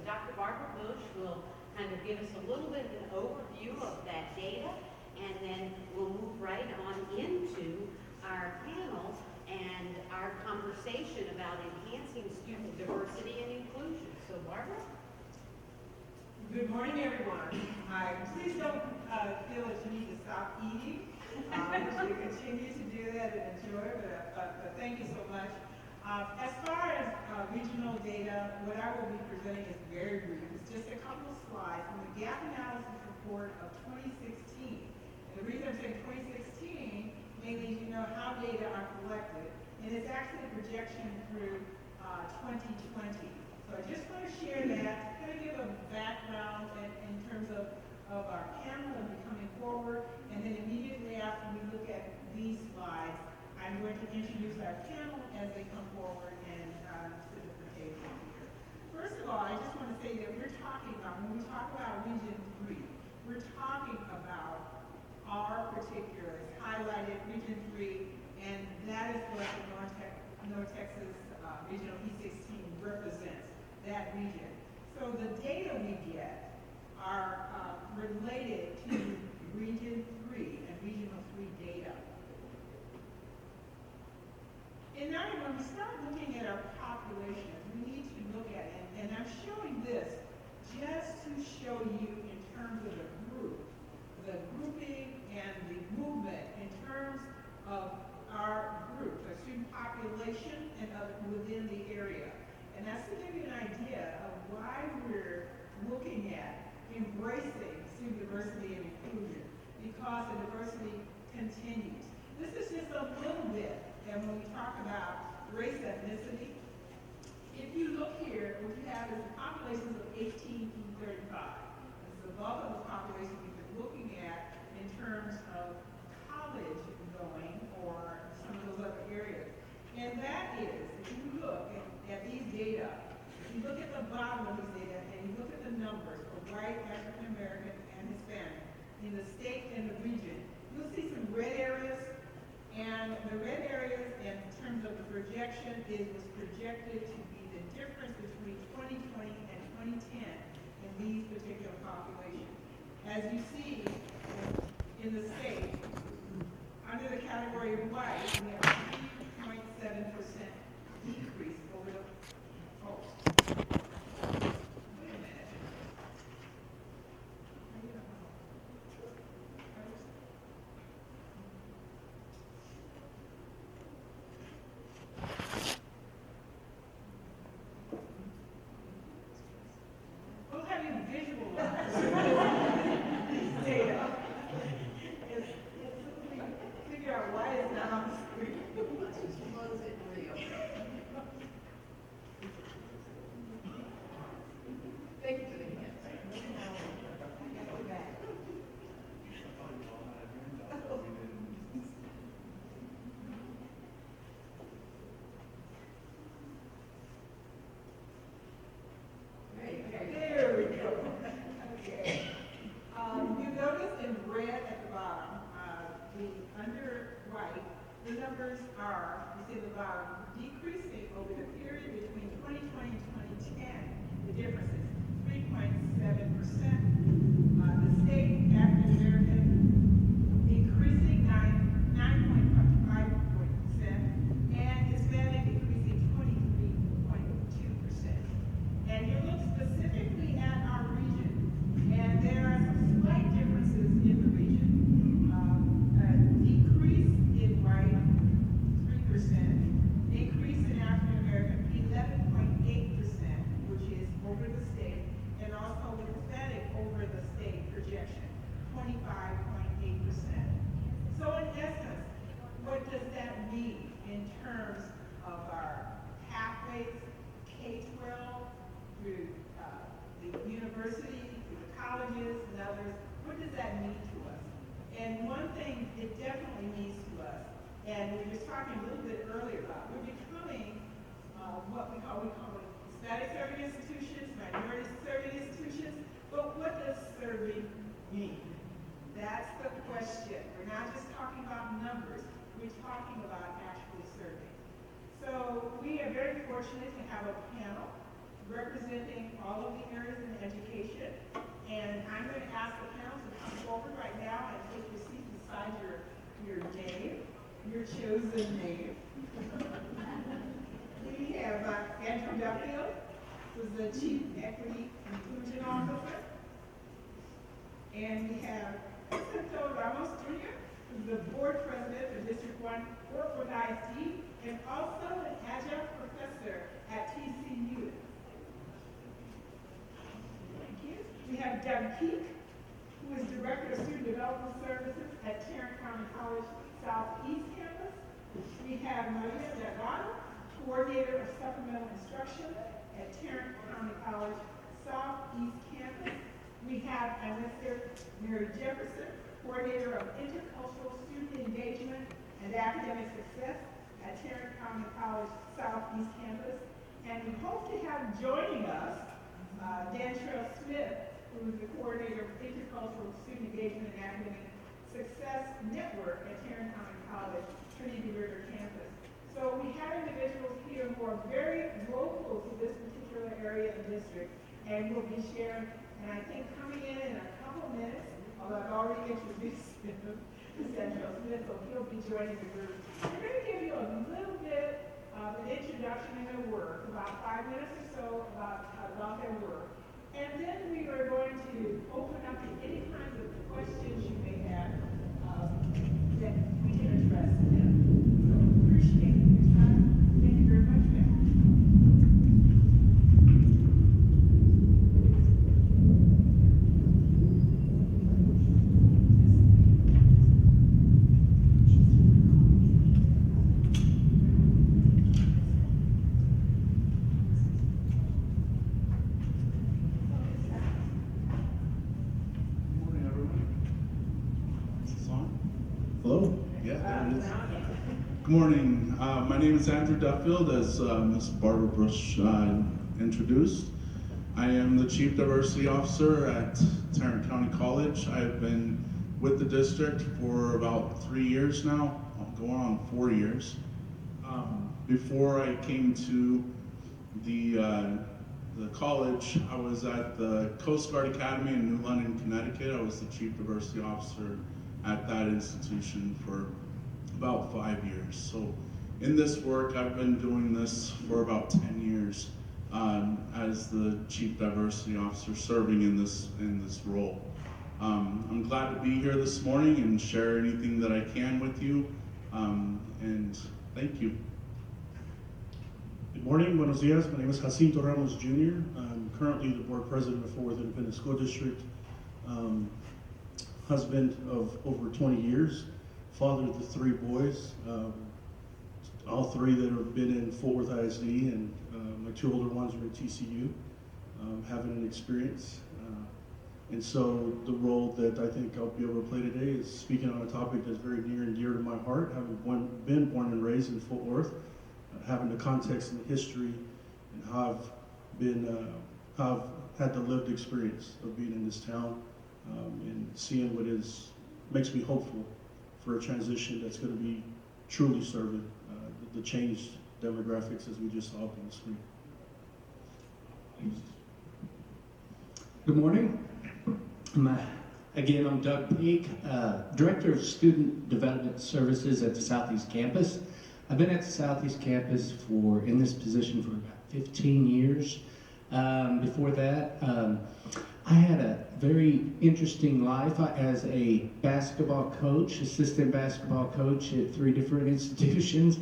Dr. Barbara Bush will kind of give us a little bit of an overview of that data, and then we'll move right on into our panel and our conversation about enhancing student diversity and inclusion. So Barbara? Good morning, everyone. Please don't feel that you need to stop eating. You should continue to do that and enjoy it, but thank you so much. As far as regional data, what I will be presenting is very brief. It's just a couple of slides from the gap analysis report of 2016. And the reason I'm saying 2016 mainly is you know how data are collected, and it's actually a projection through 2020. So I just want to share that, kind of give a background in terms of our panel and coming forward, and then immediately after we look at these slides, I'm going to introduce our panel as they come forward and sit at the table here. First of all, I just want to say that we're talking about, when we talk about Region 3, we're talking about our particular highlighted Region 3, and that is what the North Texas Regional E16 represents, that region. So the data we get are related to Region 3 and Regional 3 data. And now when we start looking at our population, we need to look at it, and I'm showing this just to show you in terms of the group, the grouping and the movement in terms of our group, the student population and within the area. And that's to give you an idea of why we're looking at embracing student diversity and inclusion, because the diversity continues. This is just a little bit, and when we talk about race ethnicity, if you look here, what you have is the populations of 18 through 35. This is the bulk of the population we've been looking at in terms of college going or some of those other areas. And that is, if you look at these data, if you look at the bottom of these data and you look at the numbers for white, African American, and Hispanic in the state and the region, you'll see some red areas. And the red areas, in terms of the projection, was projected to be the difference between 2020 and 2010 in these particular populations. As you see in the state, under the category of white, we have a 3.7% decrease over the, wait a minute. We'll have you visualize these data. Figure out why it's not on the screen. Was it real? Thank you for the answer. There we go. Okay. You notice in red at the bottom, under white, the numbers are, you see at the bottom, decreasing over the period between 2020 and 2010. The difference is 3.7%. The state African American increasing 9.5%, and Hispanic increasing 23.2%. And you look specifically at our region, and there are some slight differences in the region. A decrease in white, 3%, increase in African American, 11.8%, which is over the state, and also with Hispanic over the state projection, 25.8%. So in essence, what does that mean in terms of our pathways, K-12, through the university, through the colleges and others? What does that mean to us? And one thing it definitely means to us, and we were just talking a little bit earlier about, we're becoming what we call Hispanic serving institutions, minority serving institutions, but what does serving mean? That's the question. We're not just talking about numbers, we're talking about actually serving. So we are very fortunate to have a panel representing all of the areas in education. And I'm going to ask the panel to come forward right now and take your seat beside your name, your chosen name. We have Andrew Duffield, who's the Chief Equity Inclusion Officer. And we have Jacinto Ramos Jr., who's the Board President of District 1 Work with ISD, and also an adjunct professor at TCU. Thank you. We have Doug Peak, who is Director of Student Development Services at Tarrant County College Southeast Campus. We have Maria Delgado, Coordinator of Supplemental Instruction at Tarrant County College Southeast Campus. We have Mr. Mary Jefferson, Coordinator of Intercultural Student Engagement and Academic Success at Tarrant County College Southeast Campus. And we hope to have joining us Dantrell Smith, who is the Coordinator of Intercultural Student Engagement and Academic Success Network at Tarrant County College, Trinity River Campus. So we have individuals here who are very local to this particular area of the district, and we'll be sharing. And I think coming in a couple minutes, although I've already introduced him, Dantrell Smith, so he'll be joining the group. I'm going to give you a little bit of an introduction in their work, about 5 minutes or so about their work. And then we are going to open up to any kinds of questions you may have that we can address to them. So appreciate your time. Thank you very much, ma'am. Hello? Yeah, there it is. Good morning. My name is Andrew Duffield, as Ms. Barbara Bush introduced. I am the Chief Diversity Officer at Tarrant County College. I've been with the district for about 3 years now, going on 4 years. Before I came to the college, I was at the Coast Guard Academy in New London, Connecticut. I was the Chief Diversity Officer at that institution for about 5 years. So in this work, I've been doing this for about 10 years as the Chief Diversity Officer, serving in this role. I'm glad to be here this morning and share anything that I can with you, and thank you. Good morning, buenos dias. My name is Jacinto Ramos Jr. I'm currently the Board President of 4th Independent School District. Husband of over 20 years, father of the 3 boys, all 3 that have been in Fort Worth ISD, and my 2 older ones are at TCU, having an experience. And so the role that I think I'll be able to play today is speaking on a topic that's very near and dear to my heart, having been born and raised in Fort Worth, having the context and the history, and how I've had the lived experience of being in this town. And seeing what makes me hopeful for a transition that's going to be truly serving the changed demographics as we just saw up on the screen. Good morning. I'm Doug Peak, Director of Student Development Services at the Southeast Campus. I've been at the Southeast Campus in this position for about 15 years. Before that, I had a very interesting life as a basketball coach, assistant basketball coach at 3 different institutions.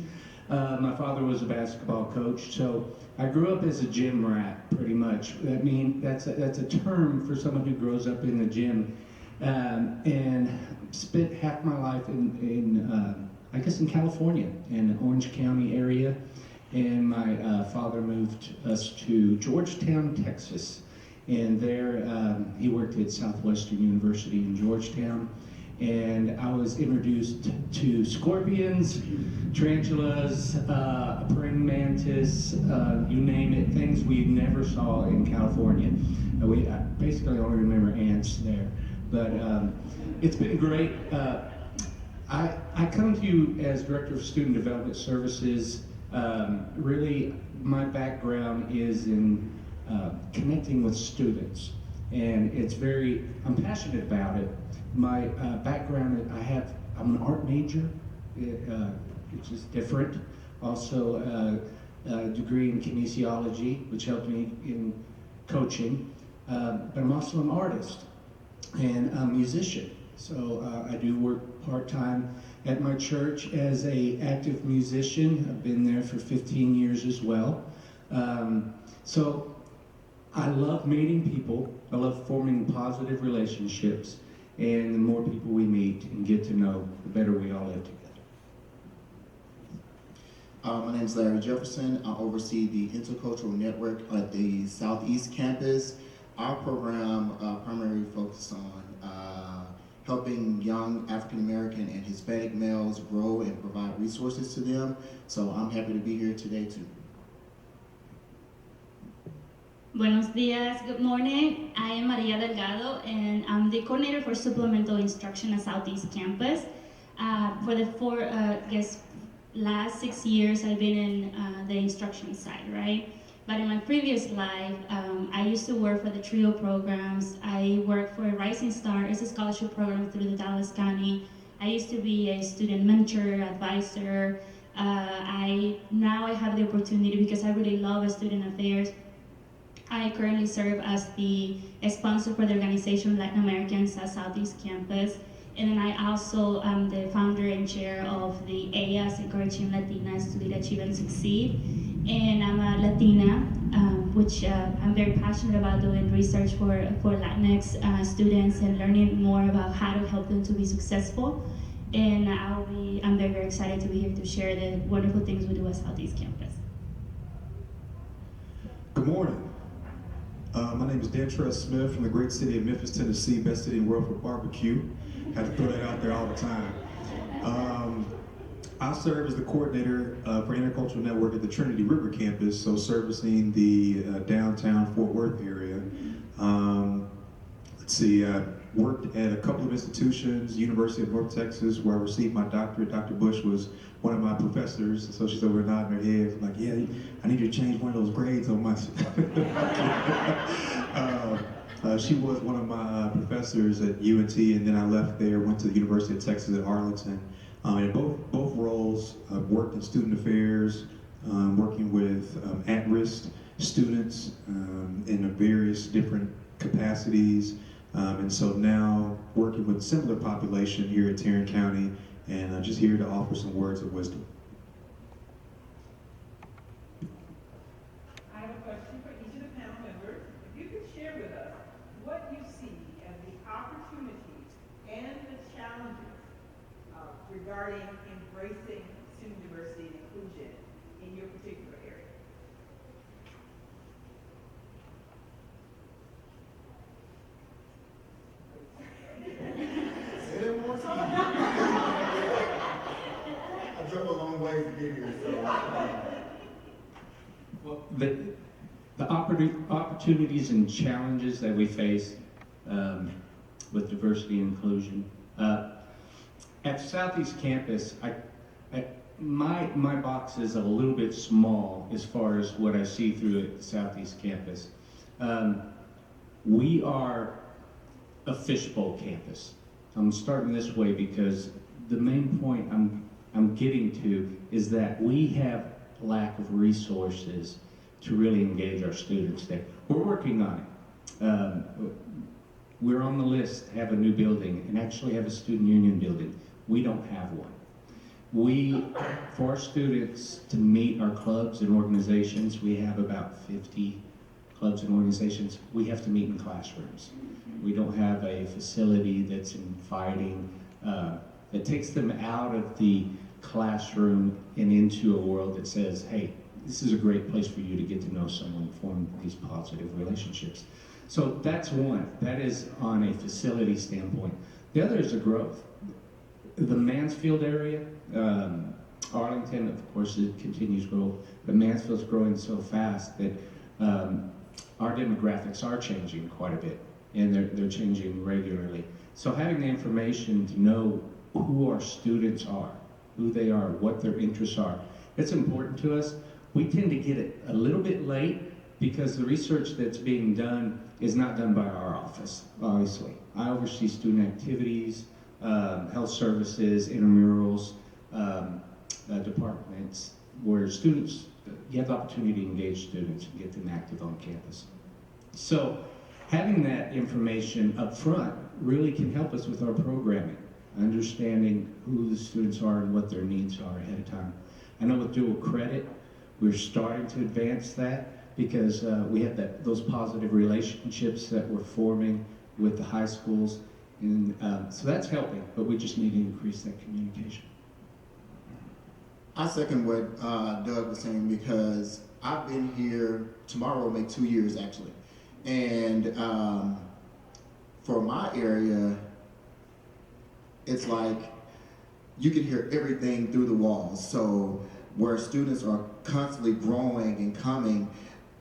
My father was a basketball coach, so I grew up as a gym rat, pretty much. I mean, that's a term for someone who grows up in the gym, and spent half my life I guess in California, in the Orange County area. And my father moved us to Georgetown, Texas. And there, he worked at Southwestern University in Georgetown. And I was introduced to scorpions, tarantulas, praying mantis, you name it, things we never saw in California. I basically only remember ants there. But it's been great. I come to you as Director of Student Development Services. Really, my background is in connecting with students. And I'm passionate about it. My background, I'm an art major, which is different. Also, a degree in kinesiology, which helped me in coaching. But I'm also an artist and a musician. So I do work part-time at my church as an active musician. I've been there for 15 years as well. So I love meeting people. I love forming positive relationships. And the more people we meet and get to know, the better we all live together. My name is Larry Jefferson. I oversee the Intercultural Network at the Southeast Campus. Our program primarily focuses on helping young African American and Hispanic males grow and provide resources to them. So I'm happy to be here today too. Buenos dias, good morning. I am Maria Delgado and I'm the coordinator for supplemental instruction at Southeast Campus. For the last 6 years I've been in the instruction side, right? But in my previous life, I used to work for the TRIO programs. I worked for Rising Star. It's a scholarship program through the Dallas County. I used to be a student mentor, advisor. Now I have the opportunity, because I really love student affairs. I currently serve as the sponsor for the organization Latin Americans at Southeast Campus. And then I also am the founder and chair of the AAS, Encouraging Latinas to Lead, Achieve, and Succeed. And I'm a Latina, which I'm very passionate about doing research for Latinx students and learning more about how to help them to be successful. And I'm very, very excited to be here to share the wonderful things we do at Southeast Campus. Good morning. My name is Dentrell Smith from the great city of Memphis, Tennessee, best city in the world for barbecue. Had to throw that out there all the time. I serve as the coordinator for Intercultural Network at the Trinity River campus, so servicing the downtown Fort Worth area. I worked at a couple of institutions, University of North Texas, where I received my doctorate. Dr. Bush was one of my professors, so she's over nodding her head. I'm like, yeah, I need you to change one of those grades on my... She was one of my professors at UNT, and then I left there, went to the University of Texas at Arlington. In both roles, I've worked in student affairs, working with at-risk students in various different capacities. And so now working with a similar population here at Tarrant County, and I'm just here to offer some words of wisdom. I have a question for each of the panel members. If you could share with us what you see as the opportunities and the challenges regarding embracing student diversity and inclusion in your particular area. Say that one more time. I drove a long way to get here, so. Well, the opportunities and challenges that we face with diversity and inclusion. At Southeast Campus, my box is a little bit small as far as what I see through at Southeast Campus. We are a fishbowl campus. I'm starting this way because the main point I'm getting to is that we have lack of resources to really engage our students there. We're working on it. We're on the list to have a new building and actually have a student union building. We don't have one. For our students to meet our clubs and organizations, we have about 50 clubs and organizations. We have to meet in classrooms. We don't have a facility that's inviting, that takes them out of the classroom and into a world that says, hey, this is a great place for you to get to know someone, form these positive relationships. So that's one. That is on a facility standpoint. The other is the growth. The Mansfield area, Arlington, of course, it continues to grow, but Mansfield's growing so fast that our demographics are changing quite a bit, and they're changing regularly. So having the information to know who our students are, who they are, what their interests are, it's important to us. We tend to get it a little bit late, because the research that's being done is not done by our office, obviously. I oversee student activities, health services, intramurals, departments, where students, you have the opportunity to engage students and get them active on campus. So having that information up front really can help us with our programming, understanding who the students are and what their needs are ahead of time. I know with dual credit, we're starting to advance that because we have those positive relationships that we're forming with the high schools. And so that's helping, but we just need to increase that communication. I second what Doug was saying because I've been here, tomorrow will make 2 years actually. And for my area, it's like you can hear everything through the walls. So where students are constantly growing and coming,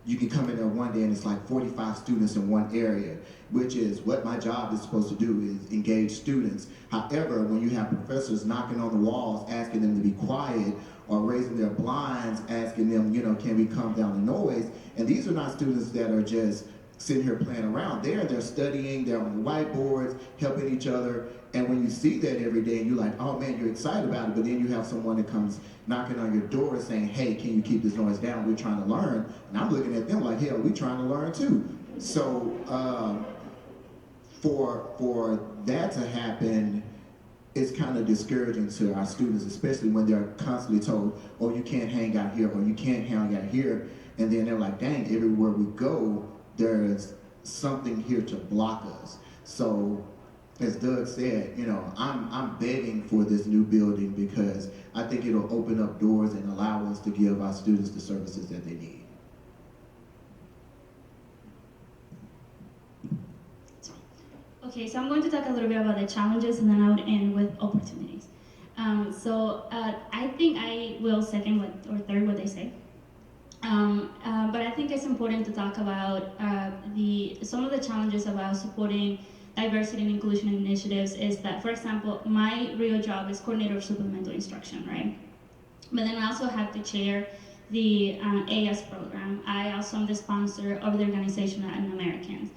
you can come in there one day and it's like 45 students in one area, which is what my job is supposed to do, is engage students. However, when you have professors knocking on the walls, asking them to be quiet, or raising their blinds, asking them, you know, can we calm down the noise? And these are not students that are just sitting here playing around. They're studying, they're on the whiteboards, helping each other. And when you see that every day and you're like, oh man, you're excited about it, but then you have someone that comes knocking on your door saying, hey, can you keep this noise down? We're trying to learn. And I'm looking at them like, hell, we're trying to learn too. So for that to happen, it's kind of discouraging to our students, especially when they're constantly told, oh, you can't hang out here, or you can't hang out here. And then they're like, dang, everywhere we go, there's something here to block us. So as Doug said, you know, I'm begging for this new building because I think it'll open up doors and allow us to give our students the services that they need. Okay, so I'm going to talk a little bit about the challenges and then I would end with opportunities. I think I will second or third what they say. But I think it's important to talk about some of the challenges about supporting diversity and inclusion initiatives is that, for example, my real job is coordinator of supplemental instruction, right? But then I also have to chair the AS program. I also am the sponsor of the organization Latin Americans.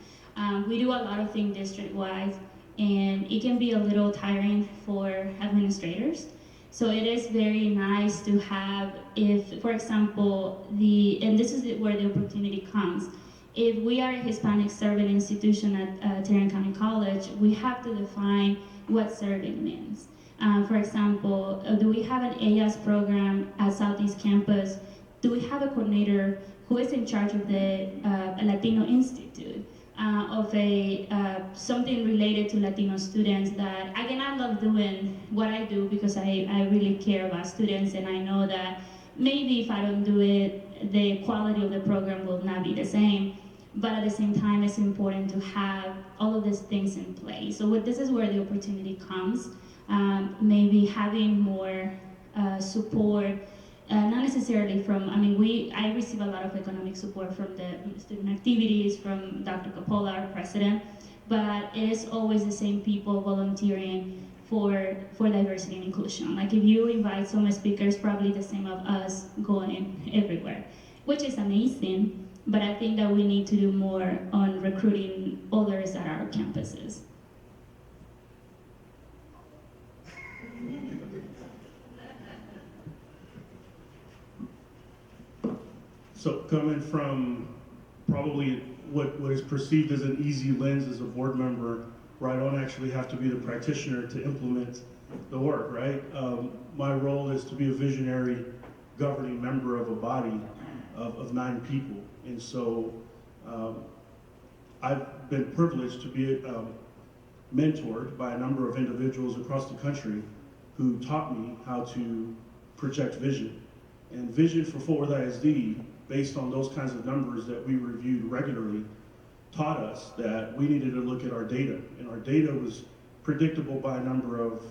We do a lot of things district-wide, and it can be a little tiring for administrators. So it is very nice to have, if, for example, and this is where the opportunity comes. If we are a Hispanic serving institution at Tarrant County College, we have to define what serving means. For example, do we have an AS program at Southeast Campus? Do we have a coordinator who is in charge of the Latino Institute? Of something related to Latino students that, again, I love doing what I do because I really care about students, and I know that maybe if I don't do it, the quality of the program will not be the same. But at the same time, it's important to have all of these things in place. So this is where the opportunity comes. Maybe having more support. Not necessarily from, I receive a lot of economic support from the student activities, from Dr. Coppola, our president, but it is always the same people volunteering for diversity and inclusion. Like if you invite some speakers, probably the same of us going everywhere, which is amazing, but I think that we need to do more on recruiting others at our campuses. So coming from probably what is perceived as an easy lens as a board member, where I don't actually have to be the practitioner to implement the work, right? My role is to be a visionary governing member of a body of 9 people. And so I've been privileged to be mentored by a number of individuals across the country who taught me how to project vision. And vision for Fort Worth ISD, based on those kinds of numbers that we reviewed regularly, taught us that we needed to look at our data. And our data was predictable by a number of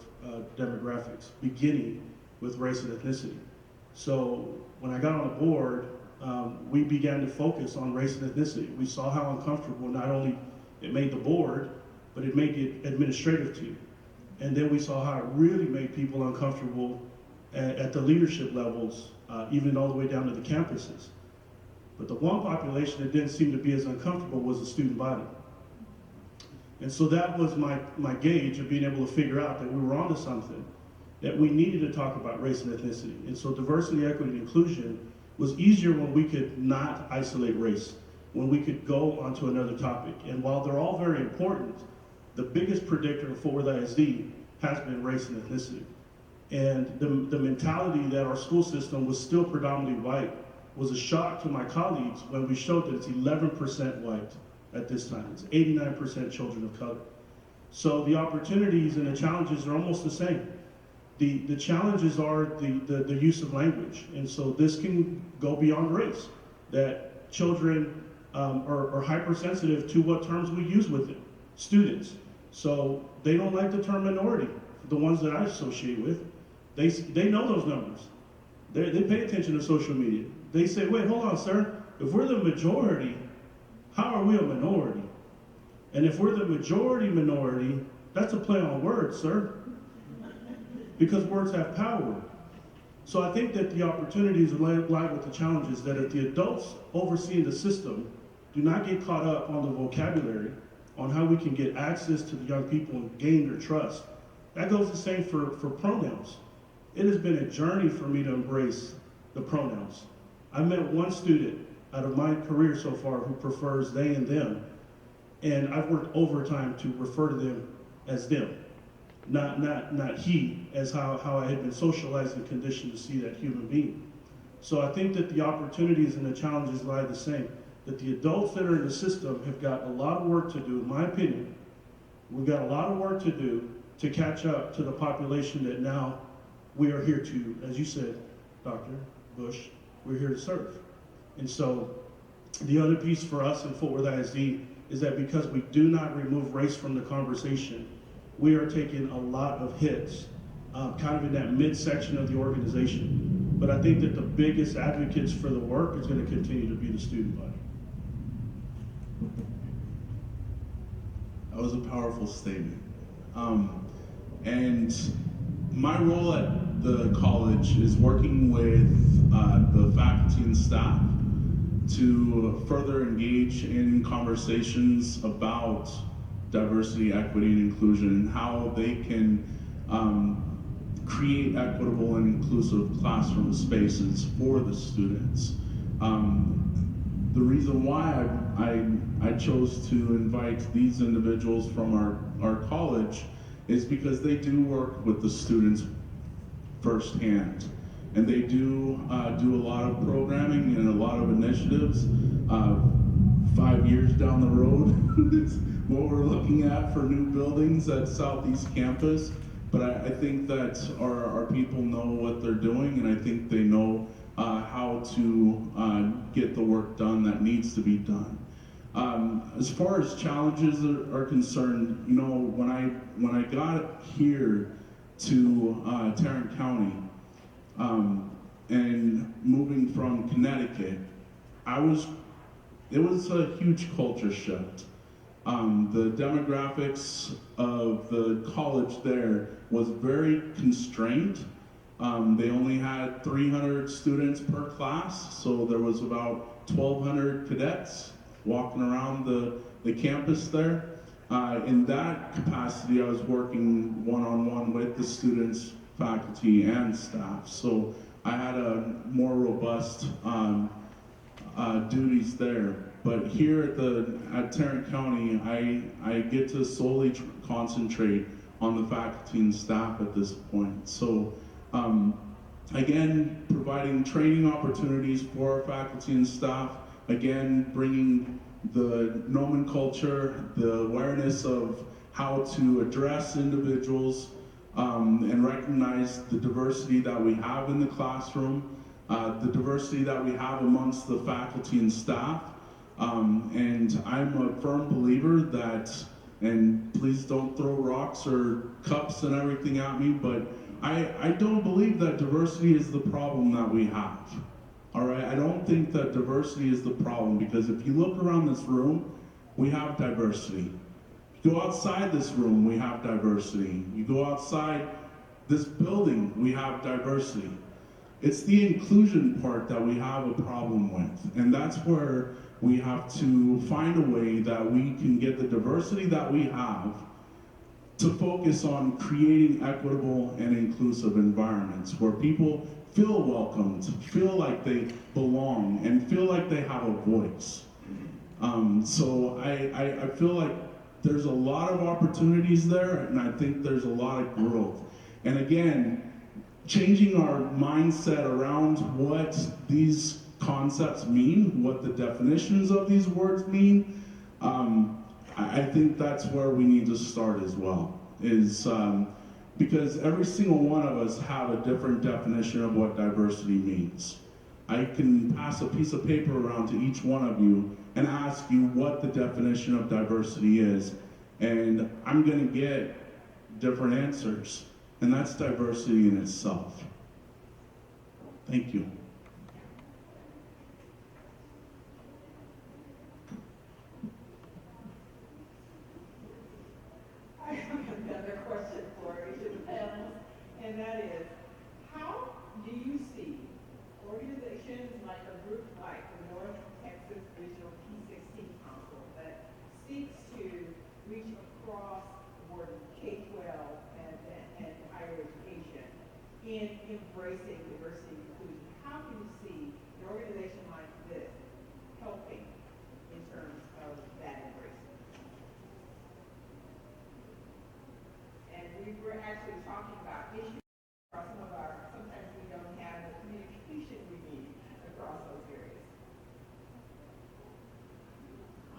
demographics, beginning with race and ethnicity. So when I got on the board, we began to focus on race and ethnicity. We saw how uncomfortable not only it made the board, but it made the administrative team. And then we saw how it really made people uncomfortable at the leadership levels, even all the way down to the campuses. But the one population that didn't seem to be as uncomfortable was the student body. And so that was my gauge of being able to figure out that we were onto something, that we needed to talk about race and ethnicity. And so diversity, equity, and inclusion was easier when we could not isolate race, when we could go onto another topic. And while they're all very important, the biggest predictor of Fort Worth ISD has been race and ethnicity. And the mentality that our school system was still predominantly white was a shock to my colleagues when we showed that it's 11% white at this time. It's 89% children of color. So the opportunities and the challenges are almost the same. The challenges are the use of language. And so this can go beyond race, that children are hypersensitive to what terms we use with them, students. So they don't like the term minority, the ones that I associate with. They know those numbers. They pay attention to social media. They say, wait, hold on, sir. If we're the majority, how are we a minority? And if we're the majority minority, that's a play on words, sir. Because words have power. So I think that the opportunities lie with the challenges, that if the adults overseeing the system do not get caught up on the vocabulary, on how we can get access to the young people and gain their trust, that goes the same for pronouns. It has been a journey for me to embrace the pronouns. I met one student out of my career so far who prefers they and them, and I've worked overtime to refer to them as them, not he, as how I had been socialized and conditioned to see that human being. So I think that the opportunities and the challenges lie the same, that the adults that are in the system have got a lot of work to do, in my opinion. We've got a lot of work to do to catch up to the population that now we are here to, as you said, Dr. Bush, we're here to serve. And so the other piece for us in Fort Worth ISD is that because we do not remove race from the conversation, we are taking a lot of hits, kind of in that midsection of the organization. But I think that the biggest advocates for the work is going to continue to be the student body. That was a powerful statement. And my role at the college is working with the faculty and staff to further engage in conversations about diversity, equity, and inclusion, and how they can create equitable and inclusive classroom spaces for the students. The reason why I chose to invite these individuals from our college is because they do work with the students firsthand. And they do do a lot of programming and a lot of initiatives. 5 years down the road is what we're looking at for new buildings at Southeast Campus. But I think that our people know what they're doing, and I think they know how to get the work done that needs to be done. As far as challenges are concerned, you know, when I got here to Tarrant County and moving from Connecticut, it was a huge culture shift. The demographics of the college there was very constrained. They only had 300 students per class, so there was about 1,200 cadets walking around the campus there. In that capacity, I was working one-on-one with the students, faculty, and staff. So I had a more robust duties there. But here at Tarrant County, I get to solely concentrate on the faculty and staff at this point. So again, providing training opportunities for our faculty and staff, again, bringing the nomenclature, the awareness of how to address individuals and recognize the diversity that we have in the classroom, the diversity that we have amongst the faculty and staff. And I'm a firm believer that, and please don't throw rocks or cups and everything at me, but I don't believe that diversity is the problem that we have. All right, I don't think that diversity is the problem, because if you look around this room, we have diversity. You go outside this room, we have diversity. You go outside this building, we have diversity. It's the inclusion part that we have a problem with. And that's where we have to find a way that we can get the diversity that we have to focus on creating equitable and inclusive environments where people feel welcomed, feel like they belong, and feel like they have a voice. So I feel like there's a lot of opportunities there, and I think there's a lot of growth. And again, changing our mindset around what these concepts mean, what the definitions of these words mean, I think that's where we need to start as well, is because every single one of us have a different definition of what diversity means. I can pass a piece of paper around to each one of you and ask you what the definition of diversity is, and I'm gonna get different answers, and that's diversity in itself. Thank you. I have another question for each of the panelists, and that is, how do you see organizations like a group like the North Texas Regional P16 Council that seeks to reach across the board K-12 and higher education in embracing diversity and inclusion? How can you see an organization like this helping in terms of that embracement? And we were actually talking about issues across some of our, sometimes we don't have the communication we need across those areas.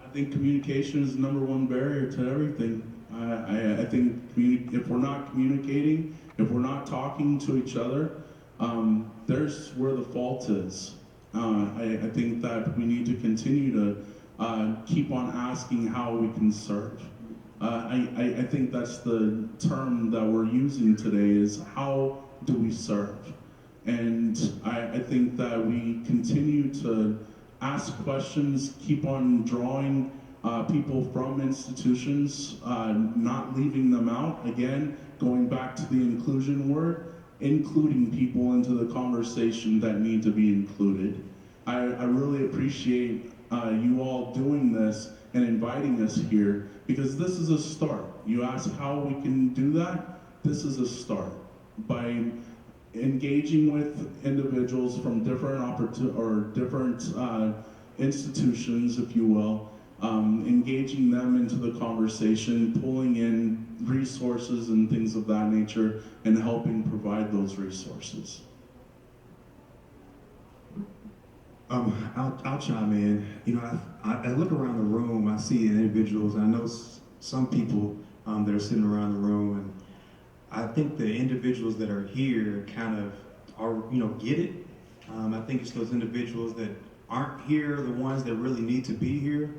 I think communication is the number one barrier to everything. I think if we're not communicating, if we're not talking to each other, there's where the fault is. I think that we need to continue to keep on asking how we can serve. I think that's the term that we're using today, is how do we serve? And I think that we continue to ask questions, keep on drawing people from institutions, not leaving them out. Again, going back to the inclusion word, including people into the conversation that need to be included. I really appreciate you all doing this and inviting us here, because this is a start. You ask how we can do that? This is a start. By engaging with individuals from different different institutions, if you will, engaging them into the conversation, pulling in resources and things of that nature, and helping provide those resources. I'll chime in. You know, I look around the room, I see individuals, and I know some people that are sitting around the room, and I think the individuals that are here kind of are, get it. I think it's those individuals that aren't here, the ones that really need to be here.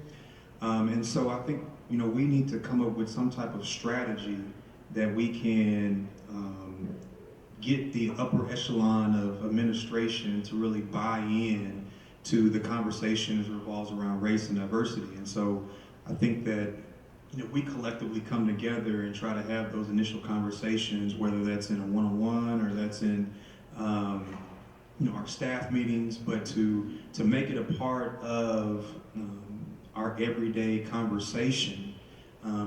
And so I think, we need to come up with some type of strategy that we can get the upper echelon of administration to really buy in to the conversation as it revolves around race and diversity. And so I think that we collectively come together and try to have those initial conversations, whether that's in a one-on-one or that's in our staff meetings, but to make it a part of our everyday conversation,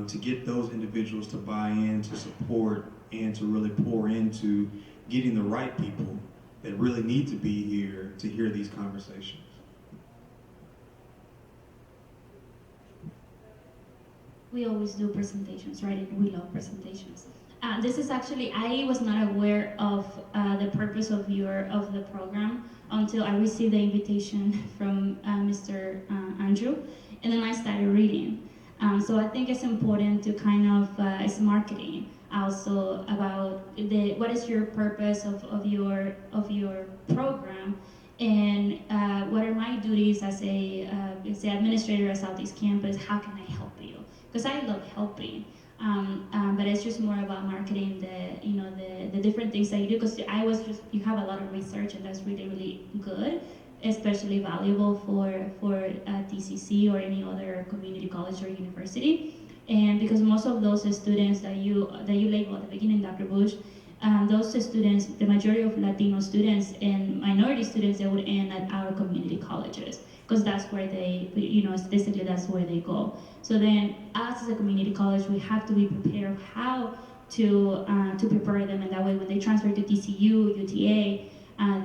to get those individuals to buy in, to support, and to really pour into getting the right people that really need to be here to hear these conversations. We always do presentations, right? We love presentations. This is actually, I was not aware of the purpose of the program until I received the invitation from Mr. Andrew, and then I started reading. So I think it's important to kind of, it's marketing also about what is your purpose of your program, and what are my duties as a administrator at Southeast Campus. How can I help you? Because I love helping, but it's just more about marketing the different things that you do. Because you have a lot of research, and that's really good, especially valuable for TCC or any other community college or university. And because most of those students that you label at the beginning, Dr. Bush, those students, the majority of Latino students and minority students, they would end at our community colleges because that's where they, basically that's where they go. So then us as a community college, we have to be prepared of how to prepare them, and that way when they transfer to TCU, UTA,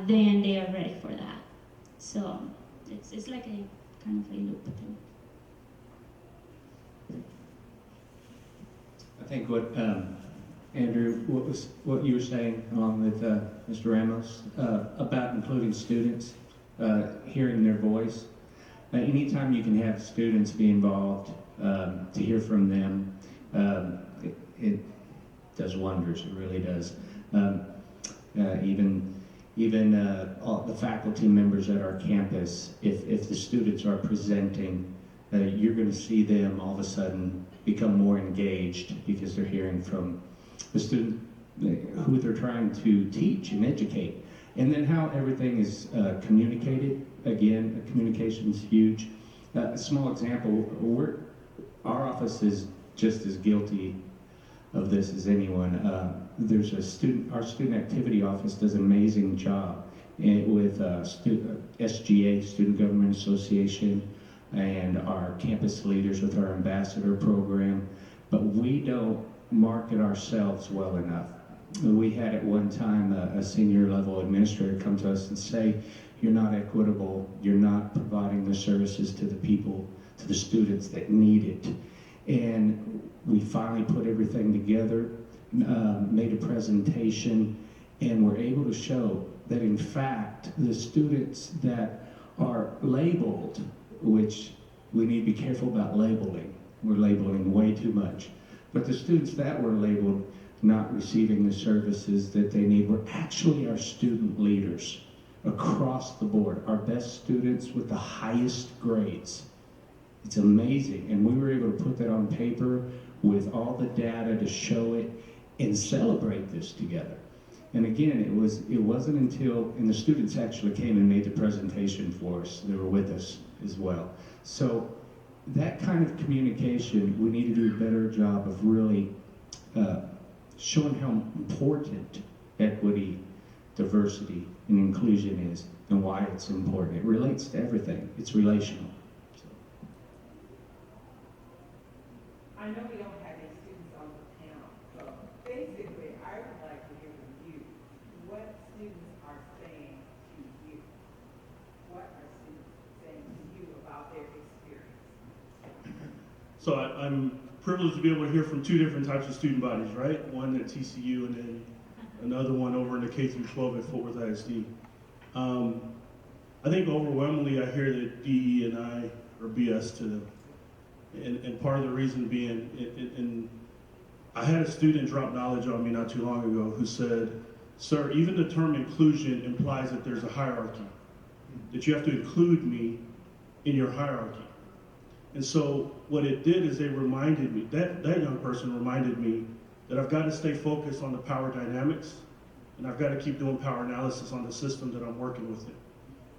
then they are ready for that. So it's like a kind of a loop thing. I think what Andrew, what you were saying along with Mr. Ramos about including students, hearing their voice. Anytime you can have students be involved, to hear from them, it does wonders. It really does. Even all the faculty members at our campus, if the students are presenting, you're going to see them all of a sudden become more engaged because they're hearing from the student who they're trying to teach and educate. And then how everything is communicated. Again, communication is huge. A small example, our office is just as guilty of this as anyone. There's our student activity office does an amazing job with SGA, Student Government Association, and our campus leaders with our ambassador program, but we don't market ourselves well enough. We had at one time a senior level administrator come to us and say, you're not equitable, you're not providing the services to the people, to the students that need it. And we finally put everything together, made a presentation, and were able to show that in fact the students that are labeled, which we need to be careful about labeling, we're labeling way too much, but the students that were labeled not receiving the services that they need were actually our student leaders across the board, our best students with the highest grades. It's amazing, and we were able to put that on paper with all the data to show it and celebrate this together. And again, it wasn't until, and the students actually came and made the presentation for us. They were with us as well. So that kind of communication, we need to do a better job of really showing how important equity, diversity, and inclusion is and why it's important. It relates to everything. It's relational. So. I know we don't have any students on the panel, so basically I would like to hear from you what students are saying to you. What are students saying to you about their experience? So I'm privileged to be able to hear from two different types of student bodies, right? One at TCU and then another one over in the K through 12 at Fort Worth ISD. I think overwhelmingly I hear that DE and I are BS to them. And part of the reason being, and I had a student drop knowledge on me not too long ago who said, sir, even the term inclusion implies that there's a hierarchy, that you have to include me in your hierarchy. And so what it did is they reminded me, that young person reminded me that I've got to stay focused on the power dynamics, and I've got to keep doing power analysis on the system that I'm working within.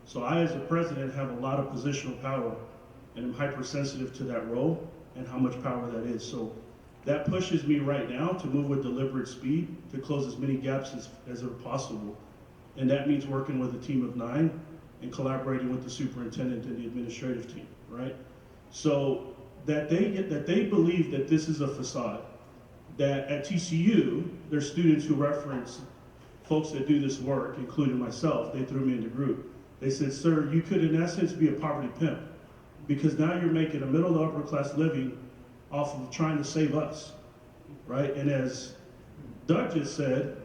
So I, as a president, have a lot of positional power, and I'm hypersensitive to that role and how much power that is. So that pushes me right now to move with deliberate speed to close as many gaps as are possible. And that means working with a team of 9 and collaborating with the superintendent and the administrative team, right? So that they believe that this is a facade, that at TCU, there's students who reference folks that do this work, including myself. They threw me in the group. They said, sir, you could in essence be a poverty pimp because now you're making a middle to upper class living off of trying to save us, right? And as Doug just said,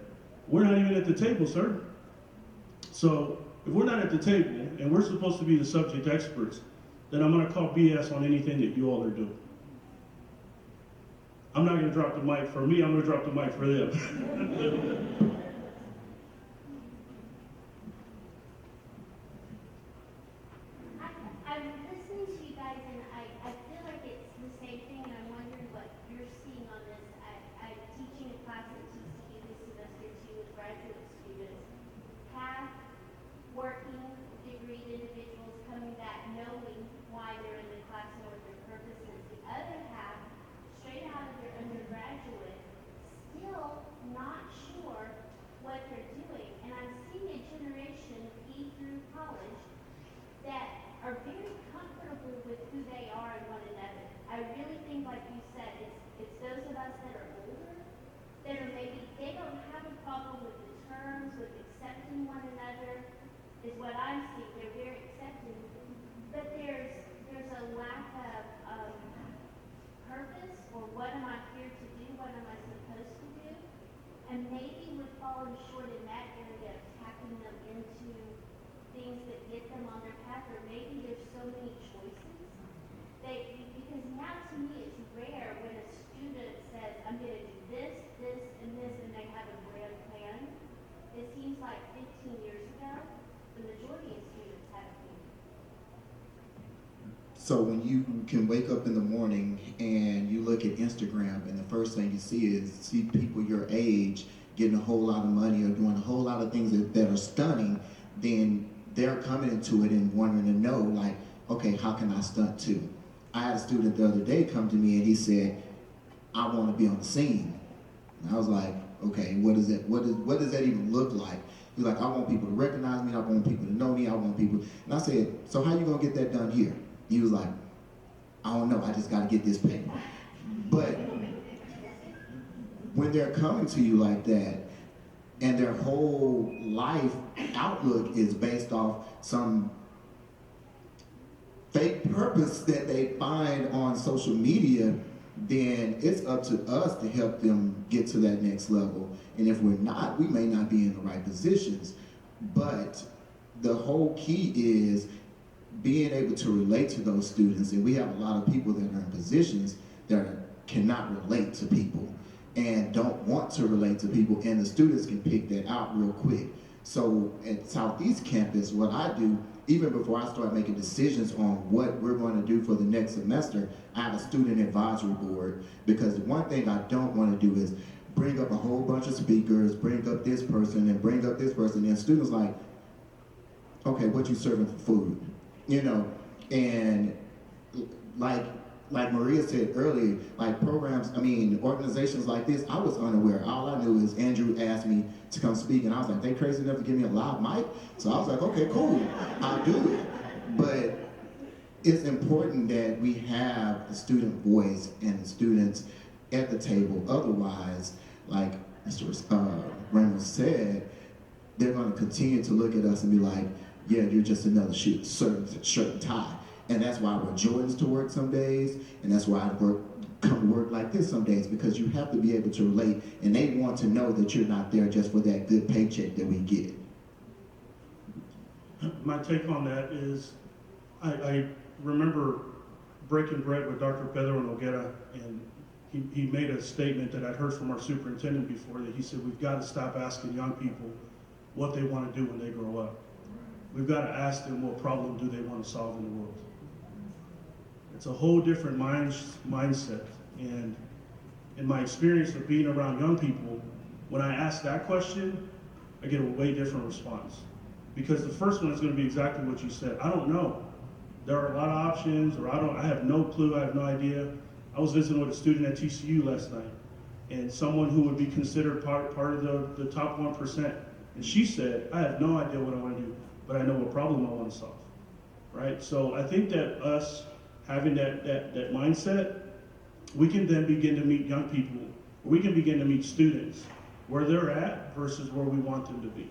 we're not even at the table, sir. So if we're not at the table and we're supposed to be the subject experts, then I'm gonna call BS on anything that you all are doing. I'm not gonna drop the mic for me, I'm gonna drop the mic for them. I'm listening to you guys, and I feel like it's the same thing, and I'm wondering what you're seeing on this. I'm teaching a class at TCU this semester too with graduate students. Half working degreed individuals coming back knowing why they're in the class and what their purpose is. The other half, straight out of their undergraduate, still not sure is what I'm seeing. They're very accepting, but there's a lack of purpose, or what am I here to do? What am I supposed to do? And maybe we're falling short in that area of tapping them into things that get them on their path, or maybe there's so many choices. Because now to me it's rare when a student says, I'm going to do this, this, and this, and they have a grand plan. It seems like 15 years ago, the majority of students had a plan. So when you can wake up in the morning and you look at Instagram and the first thing you see people your age getting a whole lot of money or doing a whole lot of things that are stunning, then they're coming into it and wanting to know, like, okay, how can I stunt too? I had a student the other day come to me and he said, I want to be on the scene. And I was like, okay, what does that even look like? He's like, I want people to recognize me, I want people to know me, I want people. And I said, so how you gonna get that done here? He was like, I don't know, I just gotta get this paper. But when they're coming to you like that, and their whole life outlook is based off some fake purpose that they find on social media, then it's up to us to help them get to that next level. And if we're not, we may not be in the right positions. But the whole key is being able to relate to those students. And we have a lot of people that are in positions that cannot relate to people and don't want to relate to people, and the students can pick that out real quick. So at Southeast Campus, what I do, even before I start making decisions on what we're going to do for the next semester, I have a student advisory board, because the one thing I don't want to do is bring up a whole bunch of speakers, bring up this person and bring up this person, and students like, okay, what you serving for food? You know, and like Maria said earlier, like programs, organizations like this, I was unaware. All I knew is Andrew asked me to come speak, and I was like, they crazy enough to give me a live mic? So I was like, okay, cool, I'll do it. But it's important that we have the student voice and the students at the table. Otherwise, like Mr. Reynolds said, they're gonna continue to look at us and be like, yeah, you're just another shirt and tie. And that's why I wear Jordans to work some days, and that's why I come to work like this some days, because you have to be able to relate, and they want to know that you're not there just for that good paycheck that we get. My take on that is, I remember breaking bread with Dr. Pedro Noguera, and he made a statement that I'd heard from our superintendent before, that he said, we've got to stop asking young people what they want to do when they grow up. We've got to ask them, what problem do they want to solve in the world? It's a whole different mindset. And in my experience of being around young people, when I ask that question, I get a way different response. Because the first one is going to be exactly what you said. I don't know. There are a lot of options, or I have no clue, I have no idea. I was visiting with a student at TCU last night, and someone who would be considered part of the top 1%. And she said, I have no idea what I want to do, but I know what problem I want to solve, right? So I think that us having that mindset, we can then begin to meet young people, we can begin to meet students where they're at versus where we want them to be.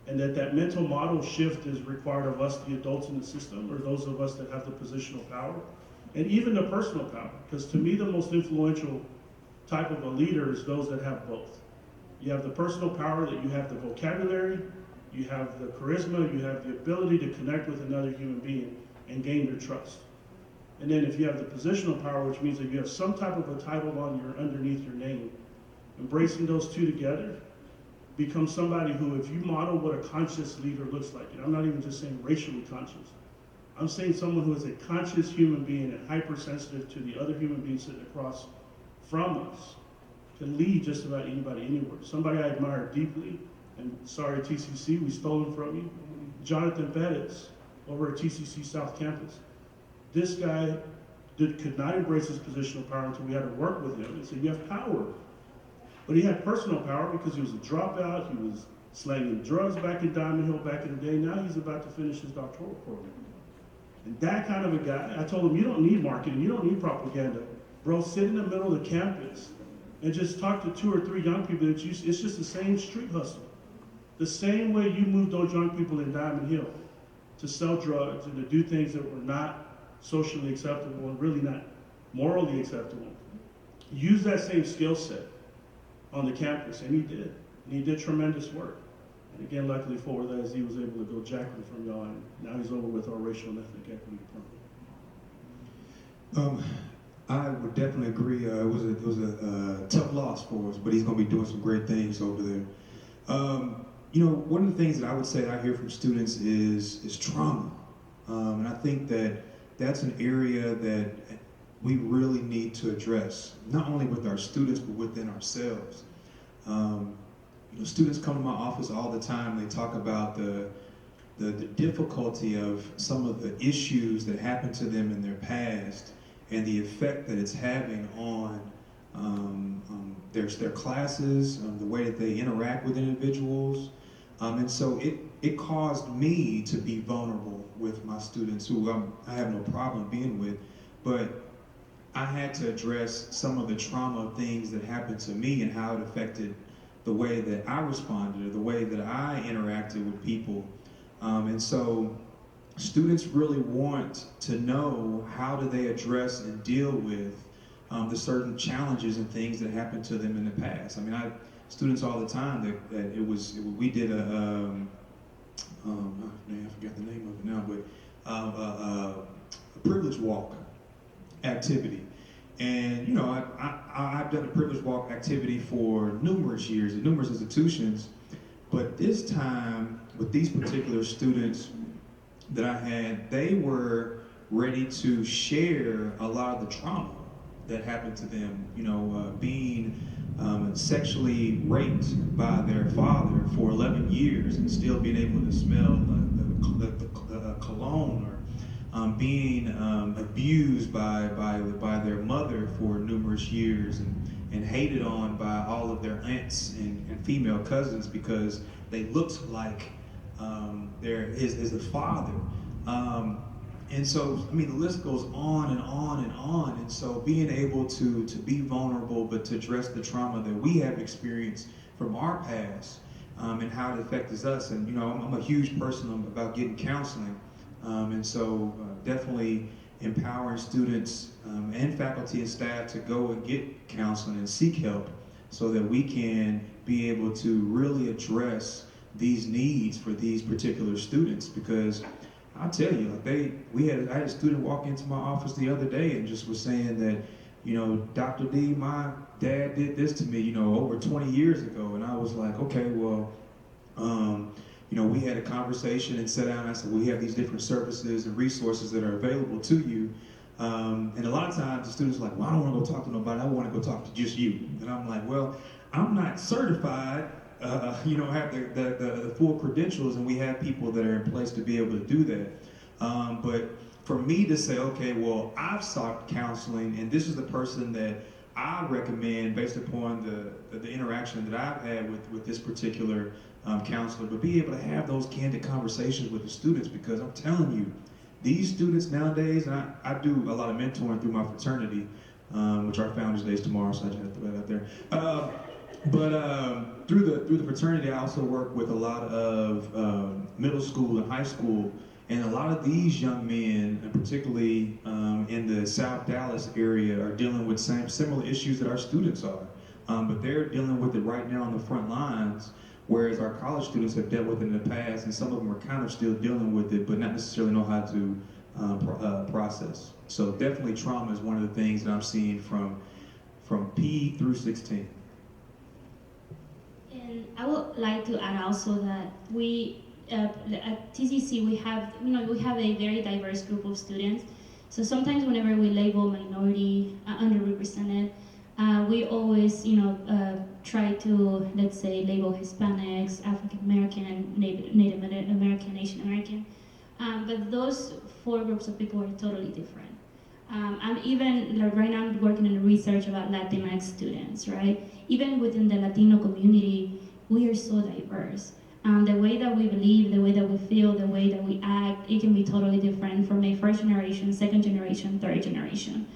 And that mental model shift is required of us, the adults in the system, or those of us that have the positional power, and even the personal power. Because to me, the most influential type of a leader is those that have both. You have the personal power, that you have the vocabulary, you have the charisma, you have the ability to connect with another human being and gain their trust. And then if you have the positional power, which means that you have some type of a title underneath your name, embracing those two together, become somebody who, if you model what a conscious leader looks like, and I'm not even just saying racially conscious, I'm saying someone who is a conscious human being and hypersensitive to the other human beings sitting across from us, can lead just about anybody anywhere. Somebody I admire deeply, and sorry TCC, we stole him from you, Jonathan Bettis over at TCC South Campus. This guy could not embrace his positional power until we had to work with him and say, you have power. But he had personal power because he was a dropout, he was slanging drugs back in Diamond Hill back in the day. Now he's about to finish his doctoral program. And that kind of a guy, I told him, you don't need marketing, you don't need propaganda. Bro, sit in the middle of the campus and just talk to 2 or 3 young people it's just the same street hustle. The same way you moved those young people in Diamond Hill to sell drugs and to do things that were not socially acceptable and really not morally acceptable, use that same skill set on the campus, and he did. And he did tremendous work. And again, luckily for that, he was able to go Jacqueline from y'all, and now he's over with our racial and ethnic equity department. I would definitely agree. It was a tough loss for us, but he's going to be doing some great things over there. You know, one of the things that I would say I hear from students is trauma, and I think that that's an area that we really need to address, not only with our students but within ourselves. You know, students come to my office all the time. They talk about the difficulty of some of the issues that happened to them in their past and the effect that it's having on their classes, the way that they interact with individuals. And so it caused me to be vulnerable with my students who I have no problem being with, but I had to address some of the trauma things that happened to me and how it affected the way that I responded or the way that I interacted with people. And so students really want to know how do they address and deal with the certain challenges and things that happened to them in the past. I mean, students all the time we did I forgot the name of it now, but a privilege walk activity. And you know, I've done a privilege walk activity for numerous years at numerous institutions, but this time with these particular students that I had, they were ready to share a lot of the trauma that happened to them. You know, being sexually raped by their father for 11 years and still being able to smell the cologne, or being abused by their mother for numerous years and hated on by all of their aunts and female cousins because they looked like his father. And so, I mean, the list goes on and on and on. And so being able to be vulnerable, but to address the trauma that we have experienced from our past and how it affects us. And, you know, I'm a huge person about getting counseling. And so definitely empowering students and faculty and staff to go and get counseling and seek help so that we can be able to really address these needs for these particular students. Because I'll tell you, I had a student walk into my office the other day and just was saying that, you know, Dr. D, my dad did this to me, you know, over 20 years ago. And I was like, okay, well, you know, we had a conversation and sat down and I said, we have these different services and resources that are available to you. And a lot of times the students are like, well, I don't want to go talk to nobody. I want to go talk to just you. And I'm like, well, I'm not certified, you know, have the full credentials, and we have people that are in place to be able to do that. But for me to say, okay, well, I've sought counseling and this is the person that I recommend based upon the interaction that I've had with this particular counselor, but be able to have those candid conversations with the students, because I'm telling you, these students nowadays, and I do a lot of mentoring through my fraternity, which our Founders Day is tomorrow, so I just have to throw that out there. But through the fraternity, I also work with a lot of middle school and high school, and a lot of these young men, and particularly in the South Dallas area, are dealing with similar issues that our students are. But they're dealing with it right now on the front lines, whereas our college students have dealt with it in the past, and some of them are kind of still dealing with it, but not necessarily know how to process. So definitely trauma is one of the things that I'm seeing from P through 16. And I would like to add also that we at TCC we have a very diverse group of students. So sometimes whenever we label minority, underrepresented, we always try to, let's say, label Hispanics, African American, and Native American, Asian American. But those four groups of people are totally different. I'm even, right now I'm working on research about Latinx students, right? Even within the Latino community, we are so diverse. The way that we believe, the way that we feel, the way that we act, it can be totally different from a first generation, second generation, third generation.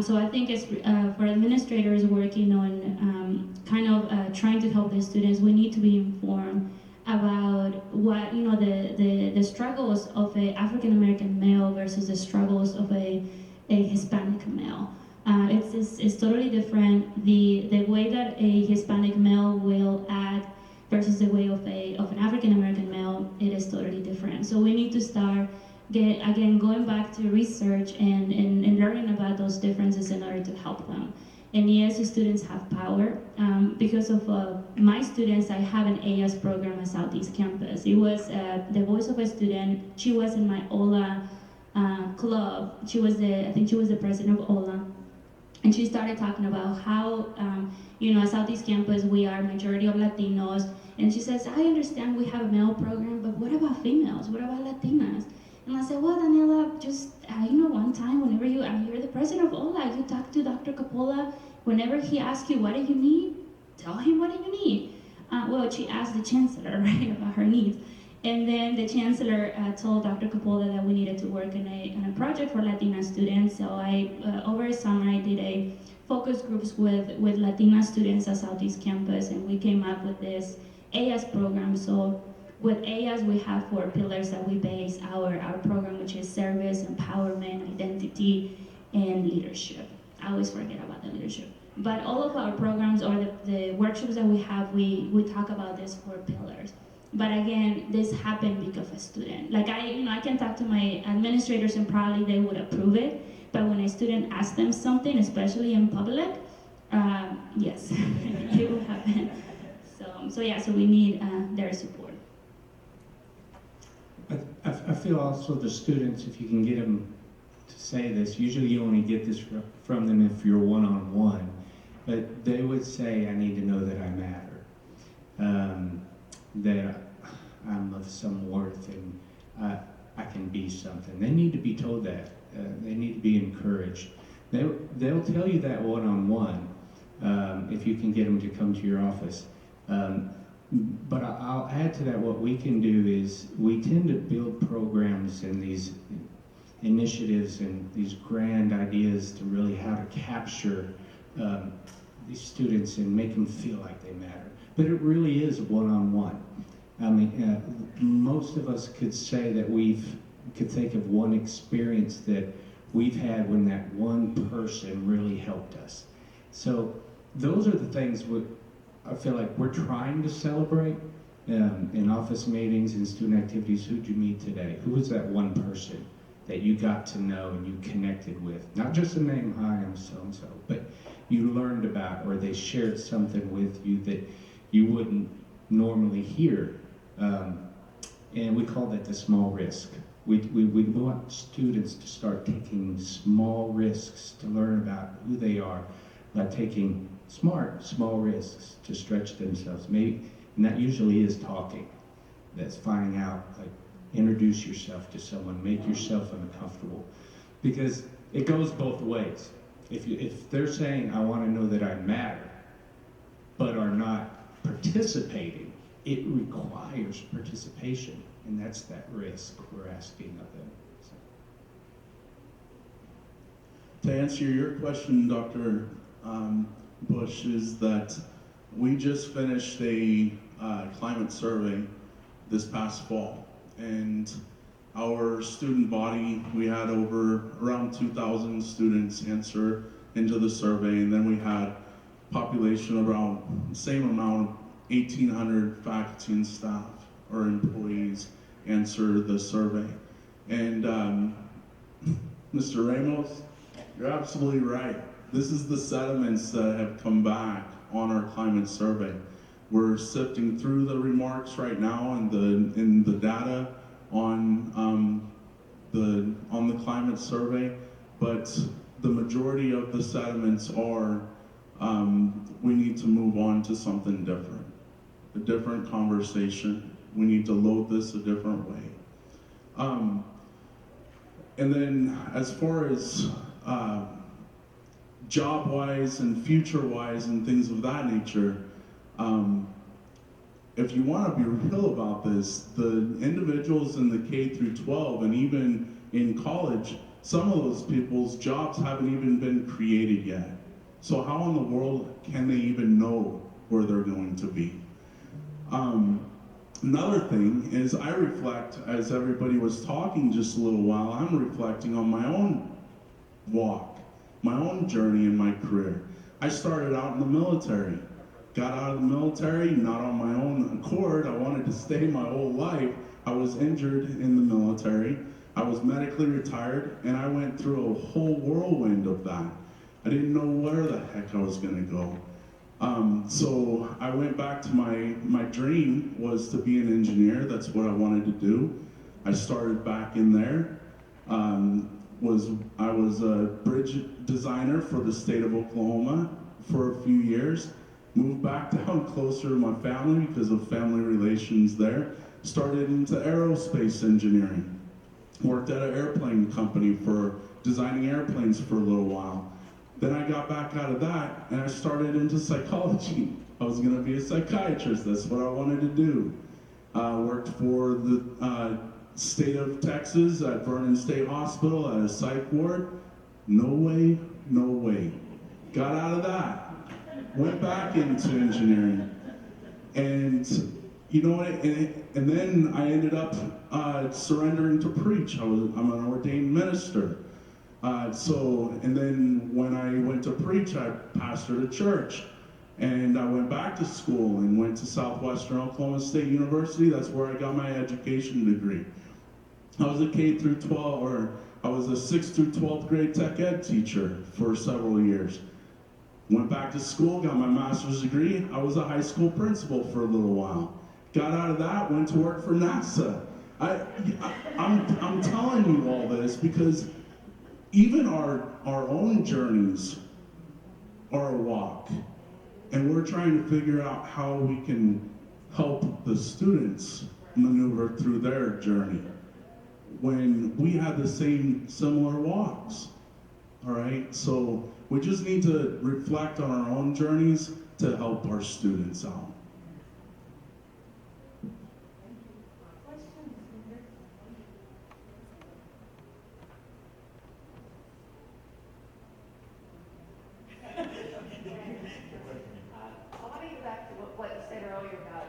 So I think it's for administrators working on trying to help the students, we need to be informed what the struggles of a African American male versus the struggles of a Hispanic male. It's totally different. The way that a Hispanic male will act versus the way of an African American male, it is totally different. So we need to start going back to research and learning about those differences in order to help them. And yes, students have power. Because of my students, I have an AS program at Southeast Campus. It was the voice of a student. She was in my OLA club. I think she was the president of OLA. And she started talking about how, at Southeast Campus, we are majority of Latinos. And she says, I understand we have a male program, but what about females? What about Latinas? And I said, well, Daniela, just, one time, whenever you're the president of OLA, you talk to Dr. Coppola, whenever he asks you, what do you need? Tell him, what do you need? Well, she asked the chancellor, right, about her needs. And then the chancellor told Dr. Coppola that we needed to work on a project for Latina students. So over the summer, I did a focus groups with Latina students at Southeast Campus, and we came up with this AS program. So with AS, we have 4 pillars that we base our program, which is service, empowerment, identity, and leadership. I always forget about the leadership. But all of our programs or the workshops that we have, we talk about these 4 pillars. But again, this happened because of a student. Like I can talk to my administrators and probably they would approve it. But when a student asks them something, especially in public, yes, it will happen. So we need their support. I feel also the students, if you can get them to say this, usually you only get this from them if you're one-on-one, but they would say, I need to know that I matter, that I'm of some worth and I can be something. They need to be told that. They need to be encouraged. They'll tell you that one-on-one if you can get them to come to your office. But I'll add to that, what we can do is we tend to build programs and these initiatives and these grand ideas to really how to capture these students and make them feel like they matter. But it really is one-on-one. I mean, most of us could say that could think of one experience that we've had when that one person really helped us. So those are the things I feel like we're trying to celebrate in office meetings and student activities. Who'd you meet today? Who was that one person that you got to know and you connected with? Not just a name, hi, I'm so-and-so, but you learned about, or they shared something with you that you wouldn't normally hear. And we call that the small risk. We want students to start taking small risks to learn about who they are by taking small risks to stretch themselves. Maybe, and that usually is talking. That's finding out, like, introduce yourself to someone, make yourself uncomfortable. Because it goes both ways. If they're saying, I want to know that I matter, but are not participating, it requires participation. And that's that risk we're asking of them. So. To answer your question, Dr. Bush, is that we just finished a climate survey this past fall, and our student body, we had around 2,000 students answer into the survey, and then we had population around the same amount, 1,800 faculty and staff or employees answer the survey. And Mr. Ramos, you're absolutely right. This is the sediments that have come back on our climate survey. We're sifting through the remarks right now and the data on the climate survey, but the majority of the sediments are we need to move on to something different, a different conversation. We need to load this a different way. And then as far as job-wise and future-wise and things of that nature, if you want to be real about this, the individuals in the K through 12 and even in college, some of those people's jobs haven't even been created yet. So how in the world can they even know where they're going to be? Another thing is I reflect, as everybody was talking just a little while, I'm reflecting on my own walk, my own journey in my career. I started out in the military. Got out of the military, not on my own accord. I wanted to stay my whole life. I was injured in the military. I was medically retired, and I went through a whole whirlwind of that. I didn't know where the heck I was going to go. So I went back to my dream was to be an engineer. That's what I wanted to do. I started back in there. I was a bridge designer for the state of Oklahoma for a few years. Moved back down closer to my family because of family relations there. Started into aerospace engineering. Worked at an airplane company for designing airplanes for a little while. Then I got back out of that and I started into psychology. I was going to be a psychiatrist. That's what I wanted to do. Worked for the state of Texas at Vernon State Hospital at a psych ward. No way, no way. Got out of that. Went back into engineering. And you know what? And then I ended up surrendering to preach. I'm an ordained minister. And then when I went to preach, I pastored a church. And I went back to school and went to Southwestern Oklahoma State University. That's where I got my education degree. I was a K through 12, or I was a 6th through 12th grade tech ed teacher for several years. Went back to school, got my master's degree. I was a high school principal for a little while. Got out of that, went to work for NASA. I'm telling you all this because even our own journeys are a walk. And we're trying to figure out how we can help the students maneuver through their journey when we had the similar walks. All right, so we just need to reflect on our own journeys to help our students out. I want to get back to what you said earlier about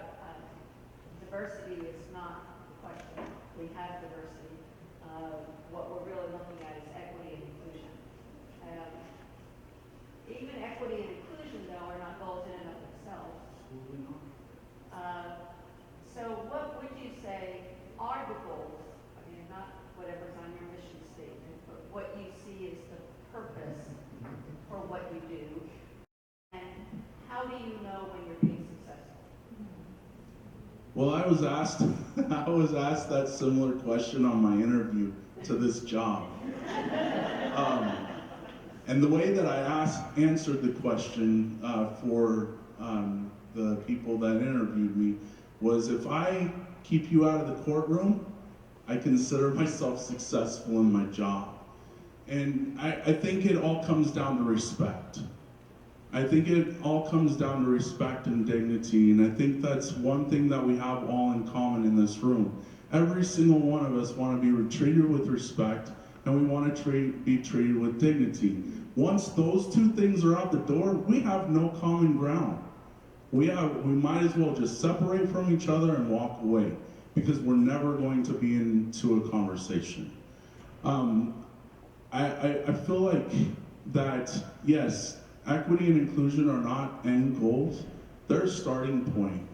diversity is not the question. We have diversity. What we're really looking at is equity and inclusion. Even equity and inclusion, though, are not goals in and of themselves. So what would you say are the goals? I mean, not whatever's on your mission statement, but what you see as the purpose for what you do. And how do you know when you're being successful? Well, I was asked that similar question on my interview to this job. And the way that I answered the question for the people that interviewed me was, if I keep you out of the courtroom, I consider myself successful in my job. And I think it all comes down to respect. I think it all comes down to respect and dignity, and I think that's one thing that we have all in common in this room. Every single one of us want to be treated with respect, and we want to be treated with dignity. Once those two things are out the door, we have no common ground. We might as well just separate from each other and walk away, because we're never going to be into a conversation. I feel like that, yes, equity and inclusion are not end goals. They're a starting point.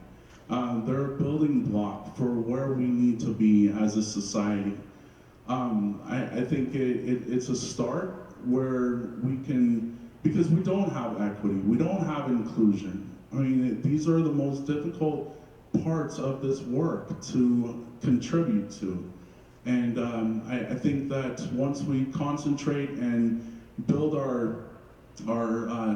They're a building block for where we need to be as a society. I think it's a start where we can, because we don't have equity, we don't have inclusion. I mean, these are the most difficult parts of this work to contribute to. And I think that once we concentrate and build our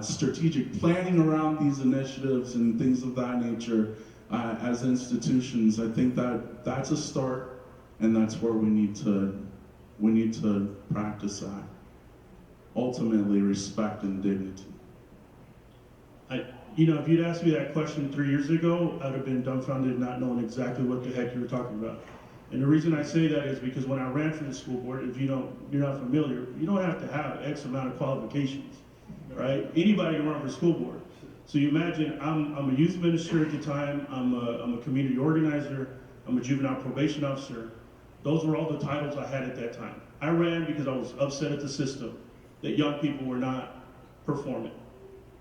strategic planning around these initiatives and things of that nature as institutions, I think that that's a start, and that's where we need to practice that. Ultimately, respect and dignity. If you'd asked me that question 3 years ago, I'd have been dumbfounded, not knowing exactly what the heck you were talking about. And the reason I say that is because when I ran for the school board, if you're not familiar, you don't have to have X amount of qualifications, right? Anybody can run for school board. So you imagine, I'm a youth minister at the time, I'm a community organizer, I'm a juvenile probation officer. Those were all the titles I had at that time. I ran because I was upset at the system, that young people were not performing.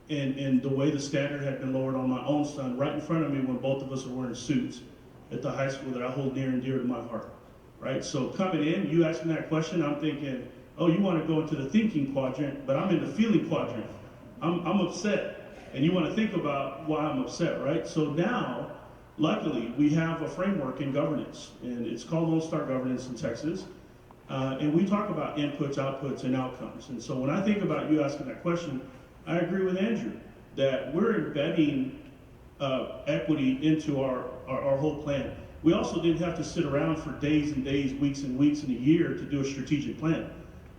And the way the standard had been lowered on my own son right in front of me when both of us were wearing suits at the high school that I hold near and dear to my heart, right? So coming in, you asking that question, I'm thinking, oh, you want to go into the thinking quadrant, but I'm in the feeling quadrant. I'm upset. And you want to think about why I'm upset, right? So now, luckily, we have a framework in governance, and it's called Lone Star Governance in Texas. And we talk about inputs, outputs, and outcomes. And so when I think about you asking that question, I agree with Andrew that we're embedding equity into our whole plan. We also didn't have to sit around for days and days, weeks and weeks, and a year to do a strategic plan.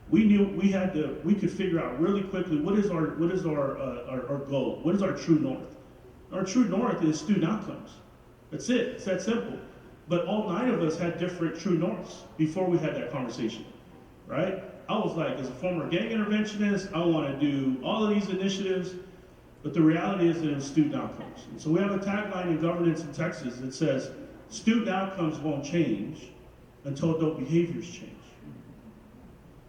We knew we could figure out really quickly what is our goal, what is our true north. Our true north is student outcomes. That's it. It's that simple. But all 9 of us had different true norths before we had that conversation, right? I was like, as a former gang interventionist, I want to do all of these initiatives, but the reality is that it's student outcomes. And so we have a tagline in governance in Texas that says, student outcomes won't change until adult behaviors change.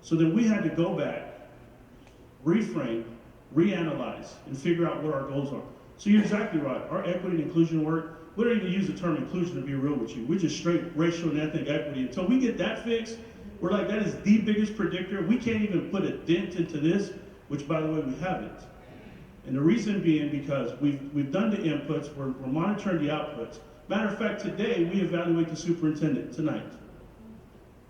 So then we had to go back, reframe, reanalyze, and figure out what our goals are. So you're exactly right. Our equity and inclusion work, we don't even use the term inclusion to be real with you. We're just straight racial and ethnic equity. Until we get that fixed, we're like, that is the biggest predictor. We can't even put a dent into this, which by the way, we haven't. And the reason being because we've done the inputs, we're monitoring the outputs. Matter of fact, today we evaluate the superintendent tonight.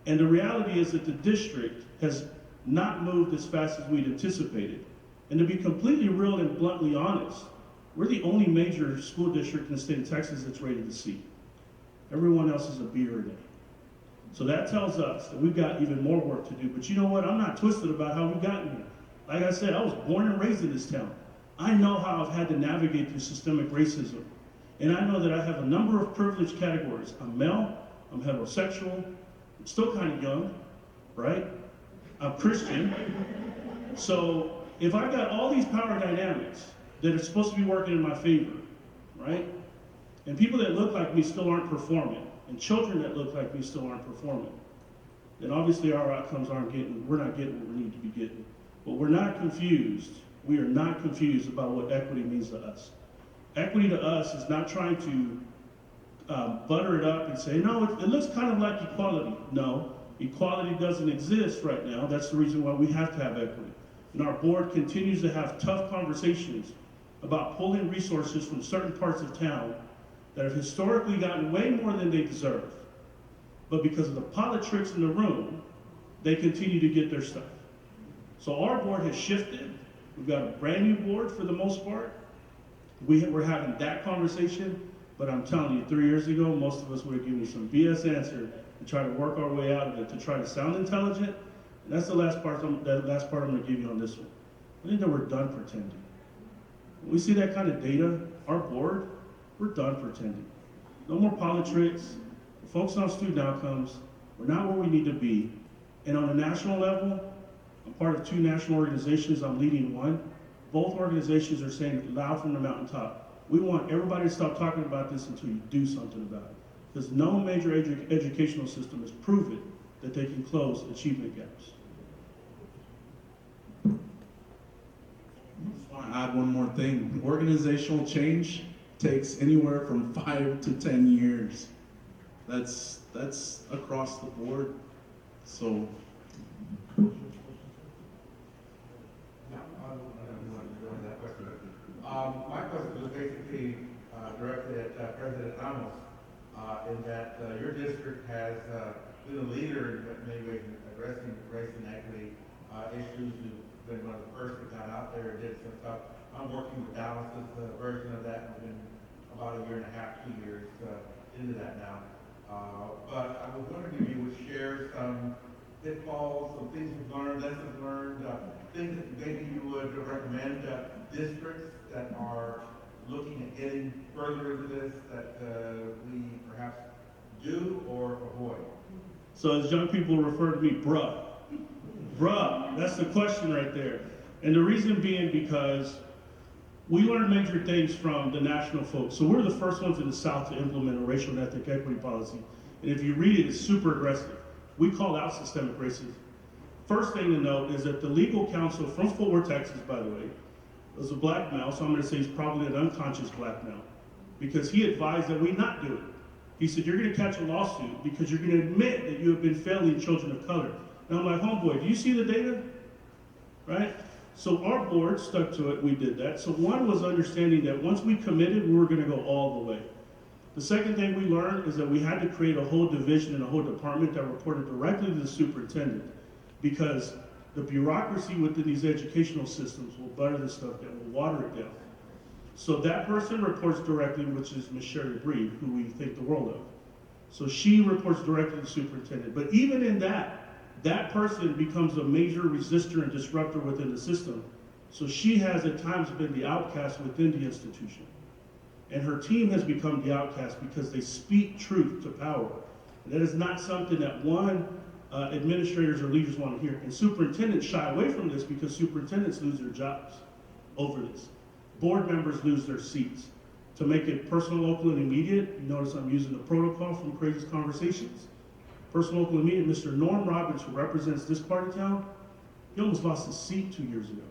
And the reality is that the district has not moved as fast as we'd anticipated. And to be completely real and bluntly honest, we're the only major school district in the state of Texas that's rated a C. Everyone else is a B or an A. So that tells us that we've got even more work to do. But you know what? I'm not twisted about how we've gotten here. Like I said, I was born and raised in this town. I know how I've had to navigate through systemic racism. And I know that I have a number of privileged categories. I'm male, I'm heterosexual, I'm still kind of young, right? I'm Christian. So if I got all these power dynamics that are supposed to be working in my favor, right? And people that look like me still aren't performing, and children that look like me still aren't performing, then obviously our outcomes we're not getting what we need to be getting. But we're not confused. We are not confused about what equity means to us. Equity to us is not trying to butter it up and say, no, it looks kind of like equality. No, equality doesn't exist right now. That's the reason why we have to have equity. And our board continues to have tough conversations about pulling resources from certain parts of town that have historically gotten way more than they deserve. But because of the politics in the room, they continue to get their stuff. So our board has shifted. We've got a brand new board for the most part. We're having that conversation, but I'm telling you, 3 years ago, most of us would have given you some BS answer and try to work our way out of it to try to sound intelligent. And that's the last part I'm going to give you on this one. I think that we're done pretending. When we see that kind of data, our board, we're done pretending. No more politics. We're focused on student outcomes. We're not where we need to be. And on a national level, I'm part of 2 national organizations. I'm leading one. Both organizations are saying it loud from the mountaintop. We want everybody to stop talking about this until you do something about it. Because no major educational system has proven that they can close achievement gaps. I just want to add one more thing. Organizational change takes anywhere from 5 to 10 years. That's across the board. So. My question was basically directed at President Ramos, in that your district has been a leader in many ways in addressing race and equity issues. You've been one of the first that got out there and did some stuff. I'm working with Dallas's version of that. I've been about 1.5 years, 2 years into that now. But I was wondering if you would share some pitfalls, some things you've learned, lessons learned, things that maybe you would recommend districts that are looking at getting further into this that we perhaps do or avoid? So as young people refer to me, bruh. Bruh, that's the question right there. And the reason being because We learned major things from the national folks. So we're the first ones in the South to implement a racial and ethnic equity policy. And if you read it, it's super aggressive. We call out systemic racism. First thing to note is that the legal counsel from Fort Worth, Texas, by the way, was a black male, so I'm gonna say he's probably an unconscious black male, because he advised that we not do it. He said, you're gonna catch a lawsuit because you're gonna admit that you have been failing children of color. And I'm like, homeboy, do you see the data? Right? So our board stuck to it, we did that. So one was understanding that once we committed, we were gonna go all the way. The second thing we learned is that we had to create a whole division and a whole department that reported directly to the superintendent, because the bureaucracy within these educational systems will butter the stuff down, will water it down. So that person reports directly, which is Ms. Sherry Breed, who we think the world of. So she reports directly to the superintendent. But even in that person becomes a major resistor and disruptor within the system. So she has at times been the outcast within the institution. And her team has become the outcast because they speak truth to power. And that is not something that administrators or leaders want to hear. And superintendents shy away from this because superintendents lose their jobs over this. Board members lose their seats. To make it personal, local, and immediate, you notice I'm using the protocol from Crazy Conversations. Personal, local, and immediate, Mr. Norm Robbins, who represents this part of town, he almost lost his seat 2 years ago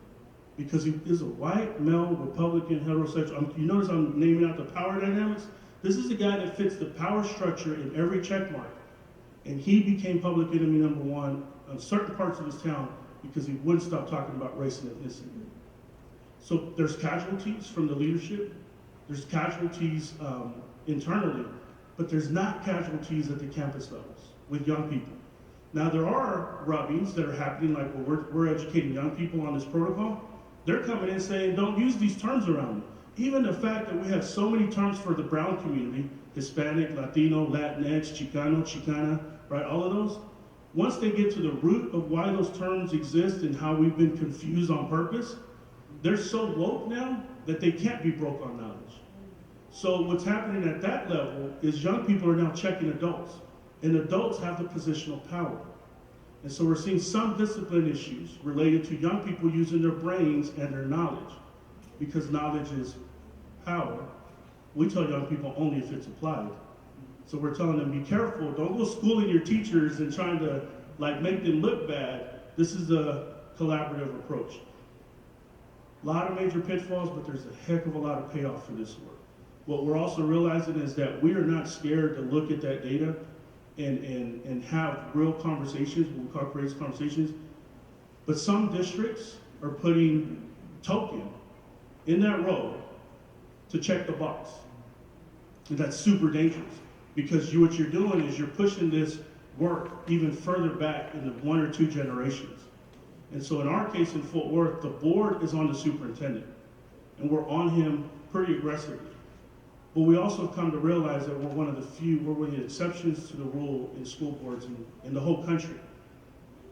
because he is a white, male, Republican, heterosexual. You notice I'm naming out the power dynamics? This is a guy that fits the power structure in every check mark. And he became public enemy number one on certain parts of his town because he wouldn't stop talking about race and ethnicity. So there's casualties from the leadership, there's casualties internally, but there's not casualties at the campus levels with young people. Now there are rubbings that are happening, like we're educating young people on this protocol. They're coming in saying, don't use these terms around me. Even the fact that we have so many terms for the brown community, Hispanic, Latino, Latinx, Chicano, Chicana, right, all of those. Once they get to the root of why those terms exist and how we've been confused on purpose, they're so woke now that they can't be broke on knowledge. So what's happening at that level is young people are now checking adults, and adults have the positional power. And so we're seeing some discipline issues related to young people using their brains and their knowledge, because knowledge is power. We tell young people only if it's applied. So we're telling them, be careful, don't go schooling your teachers and trying to make them look bad. This is a collaborative approach. A lot of major pitfalls, but there's a heck of a lot of payoff for this work. What we're also realizing is that we are not scared to look at that data and have real conversations, what we call courageous conversations. But some districts are putting token in that role to check the box. And that's super dangerous, because what you're doing is you're pushing this work even further back into 1 or 2 generations. And so in our case in Fort Worth, the board is on the superintendent, and we're on him pretty aggressively. But we also have come to realize that we're one of the exceptions to the rule in school boards in the whole country,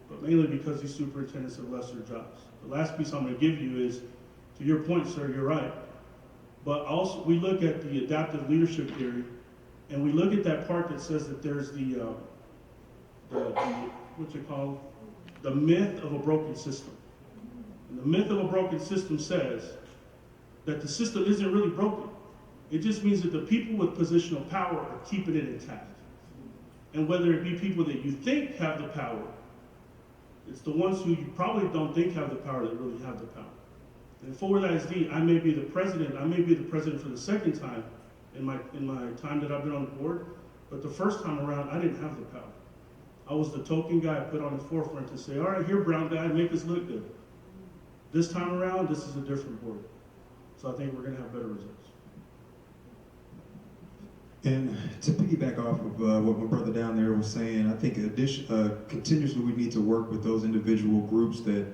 but mainly because these superintendents have lesser jobs. The last piece I'm going to give you is, to your point, sir, you're right. But also, we look at the adaptive leadership theory, and we look at that part that says that there's the what's it called? The myth of a broken system. And the myth of a broken system says that the system isn't really broken. It just means that the people with positional power are keeping it intact. And whether it be people that you think have the power, it's the ones who you probably don't think have the power that really have the power. In Fort Worth ISD, I may be the president for the second time in my time that I've been on the board, but the first time around, I didn't have the power. I was the token guy put on the forefront to say, all right, here, brown guy, make us look good. This time around, this is a different board. So I think we're gonna have better results. And to piggyback off of what my brother down there was saying, I think continuously we need to work with those individual groups that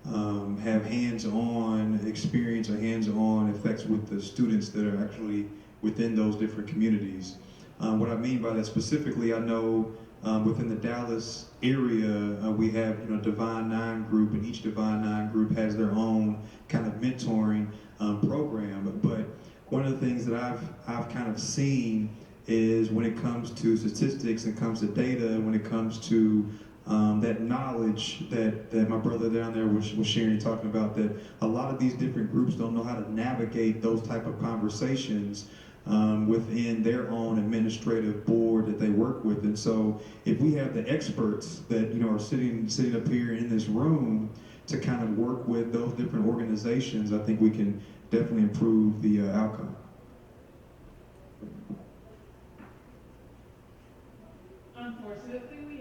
have hands-on experience or hands-on effects with the students that are actually within those different communities. What I mean by that specifically, I know within the Dallas area, we have Divine Nine group, and each Divine Nine group has their own kind of mentoring program. But one of the things that I've kind of seen is when it comes to statistics, and comes to data, when it comes to that knowledge that my brother down there was sharing and talking about, that a lot of these different groups don't know how to navigate those type of conversations within their own administrative board that they work with. And so if we have the experts that are sitting up here in this room to kind of work with those different organizations, I think we can definitely improve the outcome. Unfortunately,